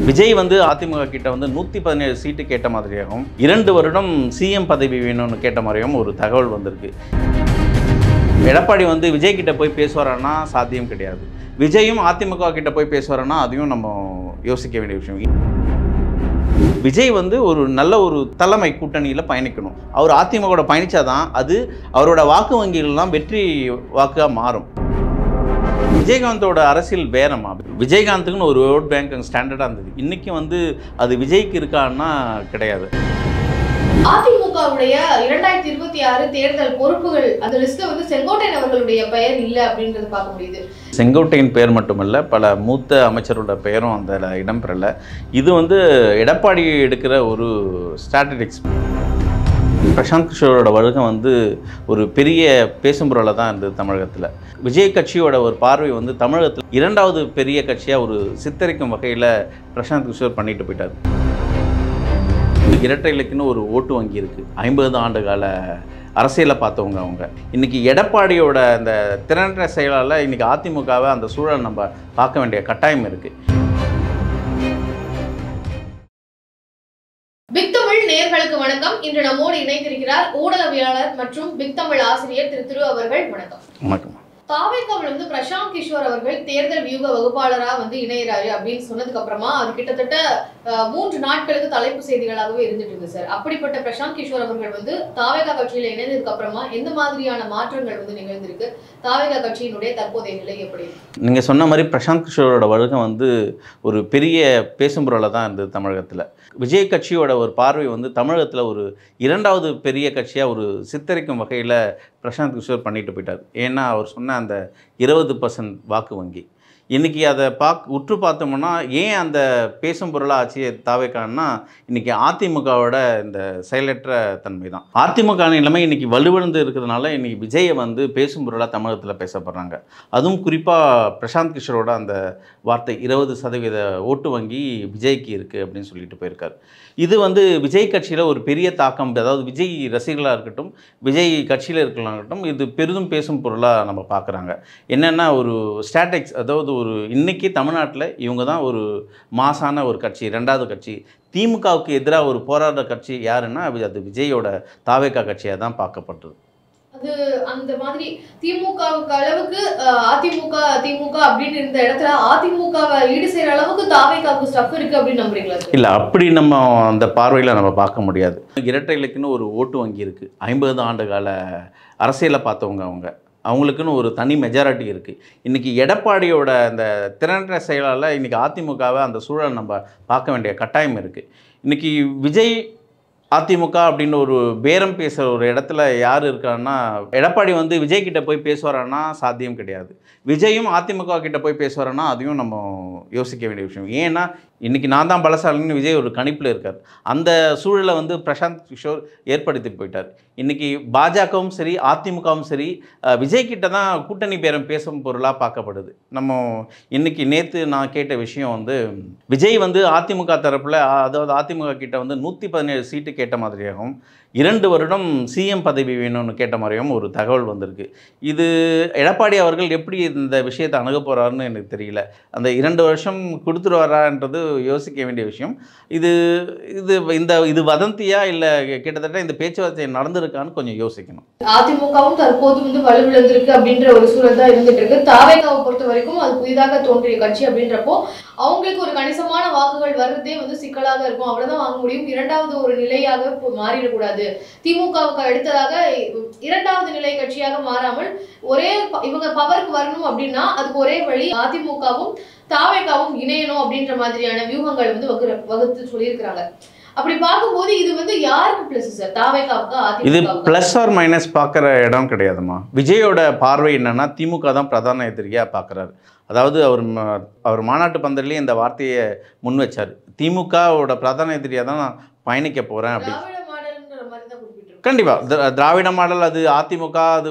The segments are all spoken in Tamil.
விஜய் வந்து அதிமுக கிட்ட வந்து 117 சீட்டு கேட்ட மாதிரியாகவும் 2 வருடம் சிஎம் பதவி வேணும்னு கேட்ட மாதிரியும் ஒரு தகவல் வந்திருக்கு. எடப்பாடி வந்து விஜய் கிட்ட போய் பேசுவாரானா சாத்தியம் கிடையாது. விஜயும் அதிமுக கிட்ட போய் பேசுவாரானா அதையும் நம்ம யோசிக்க வேண்டிய விஷயம். விஜய் வந்து ஒரு நல்ல ஒரு தலைமை கூட்டணியில் பயணிக்கணும். அவர் அதிமுகவோட பயணிச்சாதான் அது அவரோட வாக்கு வங்கிகள்லாம் வெற்றி வாக்காக மாறும். விஜயகாந்தோட அரசியல் வேறமா? விஜயகாந்துக்குன்னு ஒரு ஓட் பேங்க் ஸ்டாண்டர்டாக இருந்தது. இன்னைக்கு வந்து அது விஜய்க்கு இருக்கான்னா கிடையாது. அதிமுகவுடைய 2026 தேர்தல் பொறுப்புகள் அந்த லிஸ்ட்ல வந்து செங்கோட்டையன் அவர்களுடைய பெயர் இல்லை அப்படின்றது பார்க்க முடியுது. செங்கோட்டையின் பெயர் மட்டுமல்ல, பல மூத்த அமைச்சரோட பெயரும் அந்த இடம்பெறல. இது வந்து எடப்பாடி எடுக்கிற ஒரு ஸ்ட்ராட்டஜிக்ஸ். பிரசாந்த் கிஷோரோட வருகை வந்து ஒரு பெரிய பேசும் பொருளாக தான் இருந்தது தமிழகத்தில். விஜய் கட்சியோட ஒரு பார்வை வந்து தமிழகத்தில் 2வது பெரிய கட்சியாக ஒரு சித்தரிக்கும் வகையில் பிரசாந்த் கிஷோர் பண்ணிட்டு போயிட்டார். இரட்டை இலக்குன்னு ஒரு ஓட்டு வங்கி இருக்குது. 50 ஆண்டு கால அரசியலை பார்த்தவங்க அவங்க. இன்றைக்கி எடப்பாடியோட அந்த திறனற்ற செயலால் இன்றைக்கி அதிமுகவை அந்த சூழல் நம்ம பார்க்க வேண்டிய கட்டாயம் இருக்குது. பிக் தமிழ் நேயர்களுக்கு வணக்கம். இன்று நம்மோடு இணைந்திருக்கிறார் ஊடகவியலாளர் மற்றும் பிக் தமிழ் ஆசிரியர் திரு அவர்கள். வணக்கம். வணக்கம். தாவேக்காவில் வந்து பிரசாந்த் கிஷோர் அவர்கள் தேர்தல் வியூக வகுப்பாளராக வந்து இணைகிறாரு அப்படின்னு சொன்னதுக்கு அப்புறமா அது கிட்டத்தட்ட 3 நாட்களுக்கு தலைப்பு செய்திகளாகவே இருந்துட்டு இருக்கு சார். அப்படிப்பட்ட பிரசாந்த் கிஷோர் அவர்கள் வந்து தாவேகா கட்சியில இணைந்ததுக்கு அப்புறமா எந்த மாதிரியான மாற்றங்கள் வந்து நிகழ்ந்திருக்கு? தாவேகா கட்சியினுடைய தற்போதைய நிலை எப்படி? நீங்கள் சொன்ன மாதிரி பிரசாந்த் கிஷோரோட வருகை வந்து ஒரு பெரிய பேசும் பொருளாக தான் இருந்தது தமிழகத்தில். விஜய் கட்சியோட ஒரு பார்வை வந்து தமிழகத்தில் ஒரு 2வது பெரிய கட்சியாக ஒரு சித்தரிக்கும் வகையில் பிரசாந்த் கிஷோர் பண்ணிட்டு போயிட்டார். ஏன்னா அவர் சொன்ன அந்த 20% வாக்கு வங்கி இன்றைக்கி அதை உற்று பார்த்தோம்னா ஏன் அந்த பேசும் பொருளாக ஆச்சு தாவேக்கான்னா இன்றைக்கி அதிமுகவோட இந்த செயலற்ற தன்மை தான். அதிமுக நிலைமை இன்றைக்கி வலுவிழந்து இருக்கிறதுனால இன்றைக்கி விஜயை வந்து பேசும் பொருளாக தமிழகத்தில் பேசப்படுறாங்க. அதுவும் குறிப்பாக பிரசாந்த் கிஷோரோட அந்த வார்த்தை 20% ஓட்டு வங்கி விஜய்க்கு இருக்குது அப்படின்னு சொல்லிட்டு போயிருக்காரு. இது வந்து விஜய் கட்சியில் ஒரு பெரிய தாக்கம், அதாவது விஜய் ரசிகர்களாக இருக்கட்டும், விஜய் கட்சியில் இருக்கட்டும், இது பெரிதும் பேசும் பொருளாக நம்ம பார்க்குறாங்க. என்னென்னா ஒரு ஸ்ட்ராட்டஜிக்ஸ், அதாவது ஒரு இன்றைக்கி தமிழ்நாட்டில் இவங்க தான் ஒரு மாசான ஒரு கட்சி, 2வது கட்சி. திமுகவுக்கு எதிராக ஒரு போராடுற கட்சி யாருன்னா அது விஜயோட தாவேகா கட்சியாக தான் பார்க்கப்பட்டது. அது அந்த மாதிரி திமுகவுக்கு அளவுக்கு அதிமுக அப்படின்னு இருந்த இடத்துல அதிமுகவை ஈடு செய்யற அளவுக்கு தாவேகாவுக்கு ஸ்டஃப் இருக்கு அப்படின்னு நம்புறீங்களா? இல்லை, அப்படி நம்ம அந்த பார்வையில் நம்ம பார்க்க முடியாது. இரட்டை இலக்குன்னு ஒரு ஓட்டு வங்கி இருக்குது. 50 ஆண்டு கால அரசியலை பார்த்தவங்க அவங்க. அவங்களுக்குன்னு ஒரு தனி மெஜாரிட்டி இருக்குது. இன்றைக்கி எடப்பாடியோட அந்த திறனற்ற செயலால் இன்றைக்கி அதிமுகவை அந்த சூழல் நம்ம பார்க்க வேண்டிய கட்டாயம் இருக்குது. இன்றைக்கி விஜய் அதிமுக அப்படின்னு ஒரு பேரம் பேசுகிற ஒரு இடத்துல யார் இருக்கான்னா எடப்பாடி வந்து விஜய் கிட்ட போய் பேசுவாரானா சாத்தியம் கிடையாது. விஜயும் அதிமுக கிட்ட போய் பேசுவாரானா அதையும் நம்ம யோசிக்க வேண்டிய விஷயம். ஏன்னா இன்றைக்கி நான் தான் பலசாலின்னு விஜய் ஒரு கணிப்பில் இருக்கார். அந்த சூழலை வந்து பிரசாந்த் கிஷோர் ஏற்படுத்தி போயிட்டார். இன்றைக்கி பாஜகவும் சரி அதிமுகவும் சரி விஜய் கிட்ட தான் கூட்டணி பேரம் பேசும் பொருளாக பார்க்கப்படுது. நம்ம இன்றைக்கி நேற்று நான் கேட்ட விஷயம் வந்து விஜய் வந்து அதிமுக தரப்பில், அதாவது அதிமுக கிட்ட வந்து 117 சீட்டு கேட்ட மாதிரியாகவும் 2 வருடம் சிஎம் பதவி வேணும்னு கேட்ட மாதிரியும் ஒரு தகவல் வந்திருக்கு. இது எடப்பாடி அவர்கள் எப்படி இந்த விஷயத்தை அணுக போகிறாருன்னு எனக்கு தெரியல. அந்த 2 வருஷம் கொடுத்துருவாரான்றது யோசிக்க வேண்டிய விஷயம். இது வதந்தியா இல்லை கிட்டத்தட்ட இந்த பேச்சுவார்த்தை நடந்திருக்கான்னு கொஞ்சம் யோசிக்கணும். அதிமுகவும் தற்போது வந்து வலுவிழந்திருக்கு அப்படின்ற ஒரு சூழல் தான் இருந்துட்டு இருக்கு. தாவேகாவை பொறுத்த வரைக்கும் அது புதிதாக தோன்றிய கட்சி அப்படின்றப்போ அவங்களுக்கு ஒரு கணிசமான வாக்குகள் வர்றதே வந்து சிக்கலாக இருக்கும். அவ்வளவுதான் வாங்க முடியும். 2வது ஒரு நிலையாக மாறிடக்கூடாது. திமுகவுக்கு அடுத்ததாக 2வது நிலை கட்சியாக மாறாமல் இவங்க பவருக்கு வரணும் அப்படின்னா அதுக்கு ஒரே வழி அதிமுகவும் தாவேகாவும் இணையணும் அப்படின்ற மாதிரியான வியூகங்கள் வந்து வகுத்து சொல்லியிருக்கிறாங்க. அப்படி பார்க்கும்போது இது வந்து யாருக்கு பிளஸ் சார்? தாவேகாவுக்கு இது பிளஸ் ஆர் மைனஸ் பார்க்குற இடம் கிடையாதுமா. விஜயோட பார்வை என்னன்னா திமுக தான் பிரதான எதிரியாக பார்க்குறாரு. அதாவது அவர் மாநாட்டு பந்தல்லையே இந்த வார்த்தையை முன் வச்சார். திமுகவோட பிரதான எதிரியாக தான் நான் பயணிக்க போகிறேன் அப்படி. கண்டிப்பாக திராவிட மாடல், அது அதிமுக, அது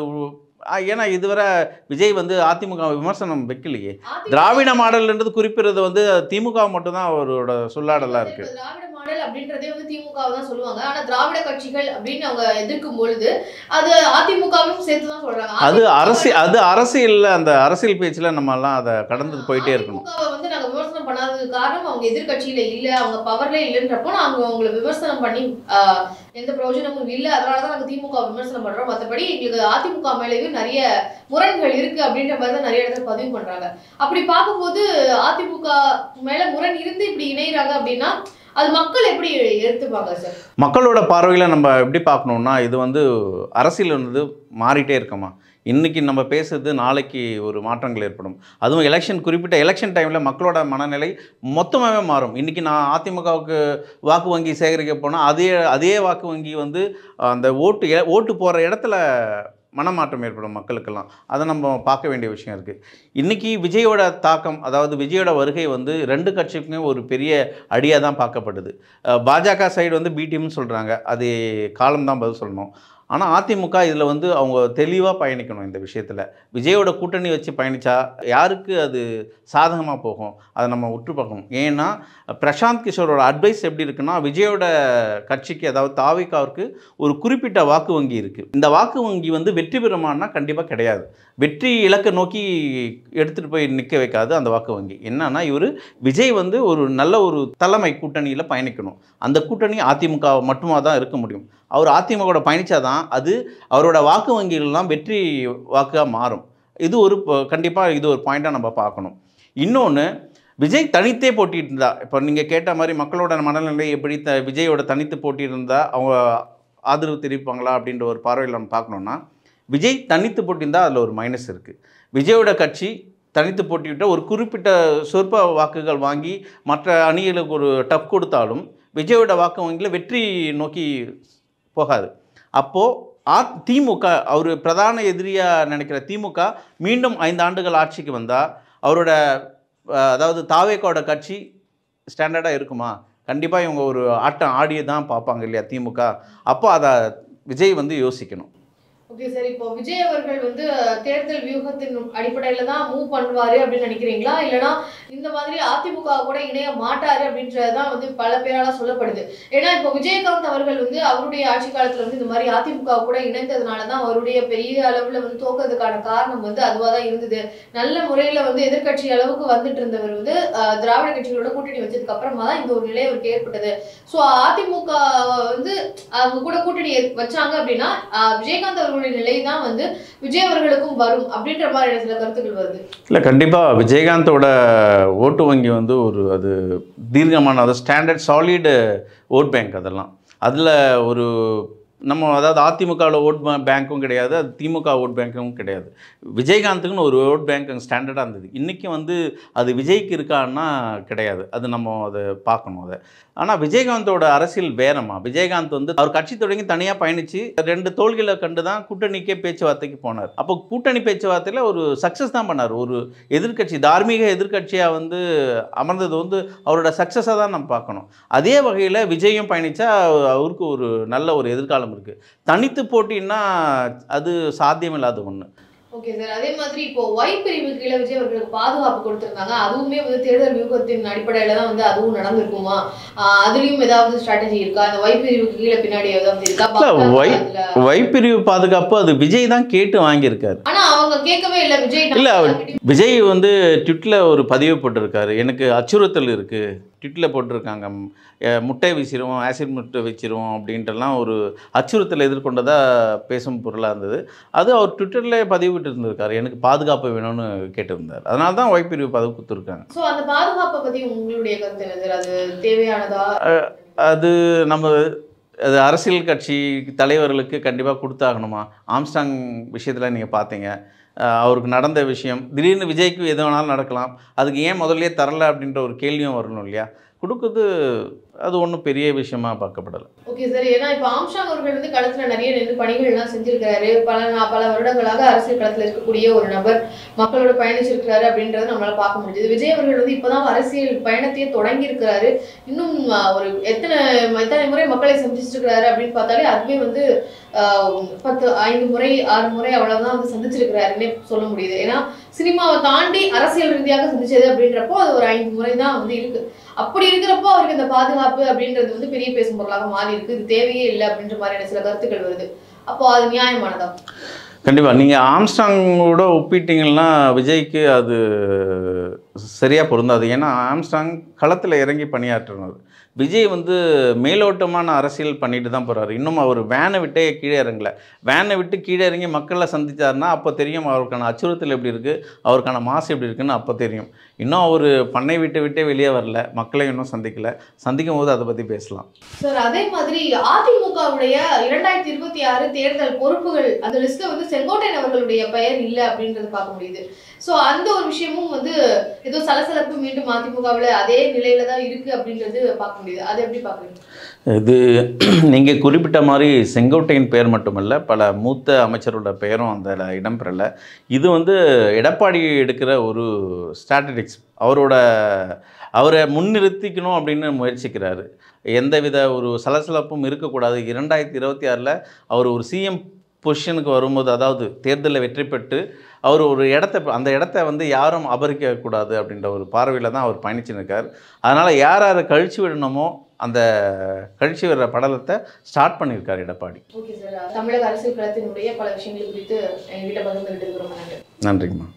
ஏன்னா இதுவரை விஜய் வந்து அதிமுக விமர்சனம் வைக்கலையே. திராவிட மாடல்ன்றது குறிப்பிடுறது வந்து திமுக மட்டும்தான் அவரோட சொல்லாடலாக இருக்குது. மாடல் அப்படின்றதே வந்து திமுகவை தான் சொல்லுவாங்க. ஆனா திராவிட கட்சிகள் அப்படின்னு அவங்க எதிர்க்கும் பொழுது அது அதிமுகவும் சேர்த்து தான் சொல்றாங்க. அது அரசியல்ல அந்த அரசியல் பேச்சுல நம்ம எல்லாம் அதை கடந்து போயிட்டே இருக்கணும். வந்து நாங்க விமர்சனம் பண்ண பண்ணாதது காரணம் அவங்க எதிர்கட்சியில இல்ல, அவங்க பவர்ல இல்லைன்றப்போ நாங்க அவங்களை விமர்சனம் பண்ணி எந்த பிரயோஜனமும் இல்லை, அதனாலதான் நாங்க திமுக விமர்சனம் பண்றோம், மற்றபடி எங்களுக்கு அதிமுக மேலேயும் நிறைய முரண்கள் இருக்கு அப்படின்ற மாதிரி தான் நிறைய இடத்துல பதிவு பண்றாங்க. அப்படி பார்க்கும்போது அதிமுக மேல முரண் இருந்து இப்படி இணைகிறாங்க அப்படின்னா அது மக்கள் எப்படி எடுத்துப்பாங்க சார்? மக்களோட பார்வையில் நம்ம எப்படி பார்க்கணுன்னா, இது வந்து அரசியல் வந்து மாறிட்டே இருக்கமா. இன்றைக்கி நம்ம பேசுறது நாளைக்கு ஒரு மாற்றங்கள் ஏற்படும். அதுவும் குறிப்பிட்ட எலெக்ஷன் டைமில் மக்களோட மனநிலை மொத்தமாகவே மாறும். இன்றைக்கி நான் அதிமுகவுக்கு வாக்கு வங்கி சேகரிக்க போனால் அதே வாக்கு வங்கி வந்து அந்த ஓட்டு போகிற இடத்துல மனமாற்றம் ஏற்படும் மக்களுக்கெல்லாம். அதை நம்ம பார்க்க வேண்டிய விஷயம் இருக்குது. இன்றைக்கி விஜயோட தாக்கம், அதாவது விஜயோட வருகை வந்து 2 கட்சிக்குமே ஒரு பெரிய அடியாக தான் பார்க்கப்படுது. பாஜக சைடு வந்து பி டீம்னு சொல்கிறாங்க, அது காலம்தான் பதில் சொல்லணும். ஆனால் அதிமுக இதில் வந்து அவங்க தெளிவாக பயணிக்கணும். இந்த விஷயத்தில் விஜயோட கூட்டணி வச்சு பயணித்தா யாருக்கு அது சாதகமாக போகும், அதை நம்ம உற்று பார்க்கணும். ஏன்னா பிரசாந்த் கிஷோரோட அட்வைஸ் எப்படி இருக்குன்னா, விஜயோட கட்சிக்கு, அதாவது தாவிகாவுக்கு ஒரு குறிப்பிட்ட வாக்கு வங்கி இருக்குது. இந்த வாக்கு வங்கி வந்து வெற்றி பெறுமானா கண்டிப்பாக கிடையாது. வெற்றி இலக்கை நோக்கி எடுத்துகிட்டு போய் நிற்க வைக்காது அந்த வாக்கு வங்கி. என்னன்னா விஜய் வந்து ஒரு நல்ல ஒரு தலைமை கூட்டணியில் பயணிக்கணும். அந்த கூட்டணி அதிமுக மட்டுமா தான் இருக்க முடியும். அவர் அதிமுகவோட பயணித்தாதான் அது அவரோட வாக்கு வங்கிகளெலாம் வெற்றி வாக்காக மாறும். இது ஒரு கண்டிப்பாக இது ஒரு பாயிண்ட்டாக நம்ம பார்க்கணும். இன்னொன்று, விஜய் தனித்தே போட்டிட்டு இருந்தா, இப்போ நீங்கள் கேட்ட மாதிரி மக்களோட மனநிலை எப்படி விஜயோட தனித்து போட்டியிருந்தா அவங்க ஆதரவு தெரிவிப்பாங்களா அப்படின்ற ஒரு பார்வையில் நம்ம பார்க்கணுன்னா, விஜய் தனித்து போட்டியிருந்தால் அதில் ஒரு மைனஸ் இருக்குது. விஜயோட கட்சி தனித்து போட்டிவிட்ட ஒரு குறிப்பிட்ட சொற்ப வாக்குகள் வாங்கி மற்ற அணிகளுக்கு ஒரு டஃப் கொடுத்தாலும் விஜயோட வாக்கு வங்கியில் வெற்றி நோக்கி போகாது. அப்போது திமுக, அவர் பிரதான எதிரியாக நினைக்கிற திமுக மீண்டும் 5 ஆண்டுகள் ஆட்சிக்கு வந்தால் அவரோட அதாவது தாவேக்காவோட கட்சி ஸ்டாண்டர்டாக இருக்குமா? கண்டிப்பாக இவங்க ஒரு ஆட்டம் ஆடியே தான் பார்ப்பாங்க இல்லையா திமுக. அப்போ அதை விஜய் வந்து யோசிக்கணும். ஓகே சார், இப்போ விஜய் அவர்கள் வந்து தேர்தல் வியூகத்தின் அடிப்படையில் தான் மூவ் பண்ணுவாரு அப்படின்னு நினைக்கிறீங்களா, இல்லைனா இந்த மாதிரி அதிமுக கூட இணைய மாட்டாரு அப்படின்றதான் வந்து பல பேரால சொல்லப்படுது. ஏன்னா இப்போ விஜயகாந்த் அவர்கள் வந்து அவருடைய ஆட்சி காலத்துல வந்து இந்த மாதிரி அதிமுக கூட இணைந்ததுனால தான் அவருடைய பெரிய அளவுல வந்து தோக்கிறதுக்கான காரணம் வந்து அதுவாக தான் இருந்தது. நல்ல முறையில வந்து எதிர்கட்சி அளவுக்கு வந்துட்டு இருந்தவர் வந்து திராவிட கட்சிகளோட கூட்டணி வச்சதுக்கு அப்புறமா தான் இந்த ஒரு நிலை அவருக்கு ஏற்பட்டது. ஸோ அதிமுக வந்து அவங்க கூட கூட்டணி வச்சாங்க அப்படின்னா விஜயகாந்த் அவர்கள் நிலை தான் வந்து விஜய் அவர்களுக்கும் வரும் அப்படின்ற மாதிரி சில கருத்துக்கள் வருது. இல்லை, கண்டிப்பாக விஜயகாந்தோட ஓட்டு வங்கி வந்து அது தீர்க்கமான, அது ஸ்டாண்டர்ட் சாலிடு ஓட் பேங்க். அதெல்லாம் அதில் ஒரு நம்ம அதாவது அதிமுகவில் ஓட் பேங்க்கும் கிடையாது, அது திமுக ஓட் பேங்க்கும் கிடையாது. விஜயகாந்துக்குன்னு ஒரு ஓட் பேங்க் ஸ்டாண்டர்டாக இருந்தது. இன்றைக்கி வந்து அது விஜய்க்கு இருக்கான்னா கிடையாது. அது நம்ம அதை பார்க்கணும். அதை ஆனால் விஜயகாந்தோட அரசியல் வேறமா. விஜயகாந்த் வந்து அவர் கட்சி தொடங்கி தனியாக பயணித்து 2 தோல்விகளை கண்டு தான் கூட்டணிக்கே பேச்சுவார்த்தைக்கு போனார். அப்போ கூட்டணி பேச்சுவார்த்தையில் ஒரு சக்ஸஸ் தான் பண்ணார். ஒரு எதிர்கட்சி, தார்மீக எதிர்கட்சியாக வந்து அமர்ந்தது வந்து அவரோட சக்ஸஸாக தான் நம்ம பார்க்கணும். அதே வகையில் விஜயும் பயணித்தா அவருக்கு ஒரு நல்ல ஒரு எதிர்காலம் இருக்குது. தனித்து போட்டின்னா அது சாத்தியமில்லாத ஒன்று. ஓகே சார், அதே மாதிரி இப்போ ஒய் பிரிவு கீழே விஜய் அவர்களுக்கு பாதுகாப்பு கொடுத்திருந்தாங்க. அதுவுமே வந்து தேர்தல் வியூகத்தின் அடிப்படையில தான் வந்து அதுவும் நடந்திருக்குமா? அதுலயும் ஏதாவது ஸ்ட்ராட்டஜி இருக்கா? அந்த ஒய் பிரிவுக்கு கீழே பின்னாடி ஏதாவது இருக்கா? ஒய் பிரிவு பாதுகாப்பு அது விஜய் தான் கேட்டு வாங்கியிருக்காரு. ஆனா அவங்க கேட்கவே இல்லை. விஜய் வந்து ட்விட்டரில் ஒரு பதிவு போட்டிருக்காரு, எனக்கு அச்சுறுத்தல் இருக்குது, ட்விட்டரில் போட்டிருக்காங்க, முட்டை வீசிடுவோம், ஆசிட் முட்டை வச்சிருவோம் அப்படின்ட்டுலாம் ஒரு அச்சுறுத்தலை எதிர்கொண்டதாக பேசும் பொருளாக இருந்தது. அது அவர் ட்விட்டரில் பதிவிட்டு இருந்திருக்காரு, எனக்கு பாதுகாப்பு வேணும்னு கேட்டிருந்தார். அதனால தான் ஒய் பிரிவு பதவி கொடுத்துருக்காங்க. ஸோ அந்த பாதுகாப்பை பற்றி உங்களுடைய கருத்து என்ன சார்? அது தேவையானதா? அது நம்ம அது அரசியல் கட்சி தலைவர்களுக்கு கண்டிப்பாக கொடுத்தாகணுமா? ஆம்ஸ்டாங் விஷயத்தில் நீங்கள் பார்த்தீங்க, அவருக்கு நடந்த விஷயம் திடீர்னு விஜய்க்கு எது வேணாலும் நடக்கலாம். அதுக்கு ஏன் முதல்ல தரலை அப்படின்ற ஒரு கேள்வியும் வரணும் இல்லையா? கொடுக்குறது அது ஒன்றும் பெரிய விஷயமா பார்க்கப்படலை. ஓகே சார், ஏன்னா இப்போ ஆம்ஸ்டாங் அவர்கள் வந்து களத்தில் நிறைய நின்று பணிகள்லாம் செஞ்சிருக்காரு. பல வருடங்களாக அரசியல் களத்தில் இருக்கக்கூடிய ஒரு நபர், மக்களோட பயணிச்சிருக்கிறாரு அப்படின்றத நம்மளால பார்க்க முடியுது. விஜய் அவர்கள் வந்து இப்போதான் அரசியல் பயணத்தையே தொடங்கி இருக்கிறாரு. இன்னும் ஒரு எத்தனை முறை மக்களை சந்திச்சிருக்கிறாரு அப்படின்னு பார்த்தாலே அதுவே வந்து 5 முறை 6 முறை அவ்வளவுதான் வந்து சந்திச்சிருக்கிறாருன்னே சொல்ல முடியுது. ஏன்னா சினிமாவை தாண்டி அரசியல் ரீதியாக சந்திச்சது அப்படின்றப்போ அது ஒரு 5 முறை தான் வந்து இருக்கு. அப்படி இருக்கிறப்போ அவருக்கு இந்த பாதுகாப்பு அப்படின்றது வந்து பெரிய பேசும் பொருளாக மாறி இருக்கு. இது தேவையே இல்லை அப்படின்ற மாதிரியான சில கருத்துக்கள் வருது. அப்போ அது நியாயமானதா? கண்டிப்பாக நீங்கள் ஆம்ஸ்டாங்கோட ஒப்பிட்டீங்கன்னா விஜய்க்கு அது சரியாக பொருந்தாது. ஏன்னா ஆம்ஸ்ட்ராங் களத்தில் இறங்கி பணியாற்றினார். விஜய் வந்து மேலோட்டமான அரசியல் பண்ணிட்டு தான் போகிறாரு. இன்னும் அவர் வேனை விட்டே கீழே இறங்கல. வேனை விட்டு கீழே இறங்கி மக்களை சந்தித்தாருன்னா அப்போ தெரியும் அவருக்கான அச்சுறுத்தல் எப்படி இருக்குது, அவருக்கான மாசு எப்படி இருக்குன்னு அப்போ தெரியும். இன்னும் அவர் பண்ணை விட்டே வெளியே வரல, மக்களையும் இன்னும் சந்திக்கலை. சந்திக்கும் போது அதை பற்றி பேசலாம். சார், அதே மாதிரி அதிமுகவுடைய 2026 தேர்தல் பொறுப்புகள் அந்த லிஸ்ட்ல வந்து செங்கோட்டையன் அவர்களுடைய பெயர் இல்லை அப்படின்றது பார்க்க முடியுது. ஸோ அந்த ஒரு விஷயமும் வந்து ஏதோ சலசலப்பு மீண்டும் அதிமுகவில் அதே நிலையில தான் இருக்கு அப்படின்றது பார்க்க முடியுது. அதை எப்படி பார்க்குறீங்க? இது நீங்கள் குறிப்பிட்ட மாதிரி செங்கோட்டையின் பெயர் மட்டுமல்ல, பல மூத்த அமைச்சரோட பெயரும் அதில் இடம்பெறலை. இது வந்து எடப்பாடி எடுக்கிற ஒரு ஸ்ட்ராட்டஜிக்ஸ். அவரை முன்னிறுத்திக்கணும் அப்படின்னு முயற்சிக்கிறாரு. எந்தவித ஒரு சலசலப்பும் இருக்கக்கூடாது. 2026 அவர் ஒரு சிஎம் பொசிஷனுக்கு வரும்போது, அதாவது தேர்தலில் வெற்றி பெற்று அவர் ஒரு அந்த இடத்த வந்து யாரும் அபகரிக்கக்கூடாது அப்படின்ற ஒரு பார்வையில் தான் அவர் பயணிச்சுன்னு இருக்கார். அதனால் யார் கழிச்சு விடணுமோ அந்த கழிச்சு விடுற படலத்தை ஸ்டார்ட் பண்ணியிருக்கார் எடப்பாடி. ஓகே சார், தமிழக அரசியல் களத்தினுடைய பல விஷயங்கள் குறித்து எங்ககிட்ட பகிர்ந்துகிட்டு இருக்கிறோம். நன்றிங்கம்மா.